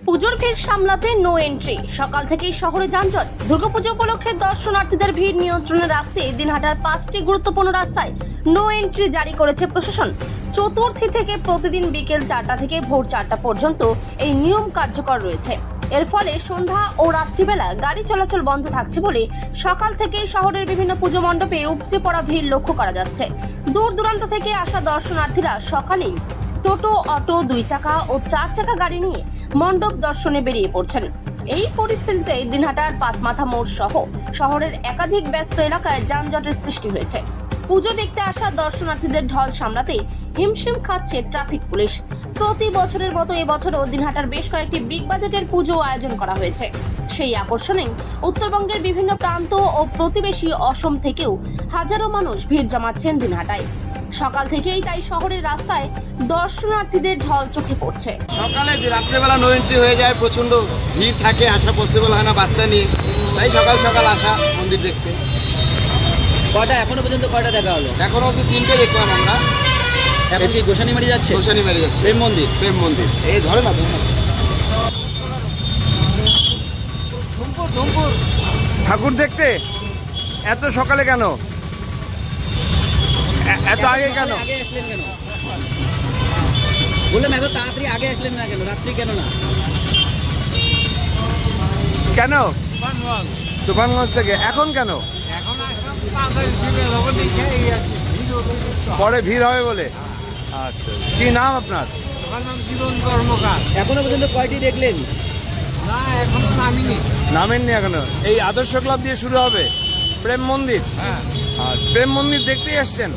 পুজোর ভিড় সামলাতে নো এন্ট্রি, সকাল থেকেই শহরে যানজট। দুর্গাপুজো উপলক্ষে দর্শনার্থীদের ভিড় নিয়ন্ত্রণে রাখতে দিনহাটার 5টি গুরুত্বপূর্ণ রাস্তায় নো এন্ট্রি জারি করেছে প্রশাসন। চতুর্থী থেকে প্রতিদিন বিকেল 4টা থেকে ভোর 4টা পর্যন্ত এই নিয়ম কার্যকর রয়েছে। এর ফলে সন্ধ্যা ও রাত্রিবেলা গাড়ি চলাচল বন্ধ থাকছে বলে সকাল থেকেই শহরের বিভিন্ন পুজো মণ্ডপে উপচে পড়া ভিড় লক্ষ্য করা যাচ্ছে। দূর দূরান্ত থেকে আসা দর্শনার্থীরা সকালেই টোটো, অটো, 2 চাকা ও 4 চাকা গাড়ি নিয়ে মণ্ডপ দর্শনে বেরিয়ে পড়ছেন। এই পরিস্থিতিতে দিনহাটার পাঁচমাথা মোড় সহ শহরের একাধিক ব্যস্ত এলাকায় যানজটের সৃষ্টি হয়েছে। পুজো দেখতে আসা দর্শনার্থীদের ঢল সামলাতে হিমশিম খাচ্ছে ট্রাফিক পুলিশ। প্রতি বছরের মতো এবছরও দিনহাটার বেশ কয়েকটি বিগ বাজেটের পুজো আয়োজন করা হয়েছে। সেই আকর্ষণেই উত্তরবঙ্গের বিভিন্ন প্রান্ত ও প্রতিবেশী অসম থেকেও হাজারো মানুষ ভিড় জমাচ্ছেন দিনহাটায়। সকাল থেকেই তাই শহরের রাস্তায় দর্শনার্থীদের ঢল চোখে পড়ছে। সকালে রাত্রেবেলা নো এন্ট্রি হয়ে যায়, প্রচণ্ড ভিড় থাকে, আসা পসিবল হয় না বাচ্চা নিয়ে, তাই সকাল সকাল আসা মন্দির দেখতে। কয়টা এখনো পর্যন্ত কয়টা দেখা হলো? এখনো অব্দি 3টে দেখলাম আমরা। এখন কি গোসানিমারি যাচ্ছে? গোসানিমারি যাচ্ছে, প্রেম মন্দির। এই ধরে না ঠাকুর দেখতে এত সকালে কেন, এত আগে কেন? আগে আসলেন কেন? বললাম এত তাড়াতাড়ি আগে আসলেন না কেন? রাত্রি কেন না? কেন তুফানগঞ্জ থেকে এখন কেন? পরে ভিড় হবে বলে। আচ্ছা, কি নাম আপনার? এখনো পর্যন্ত কয়টি দেখলেন? নামেননি এখনো। এই আদর্শ ক্লাব দিয়ে শুরু হবে প্রেম মন্দির। আর প্রেম মন্দির দেখতেই আসছেন?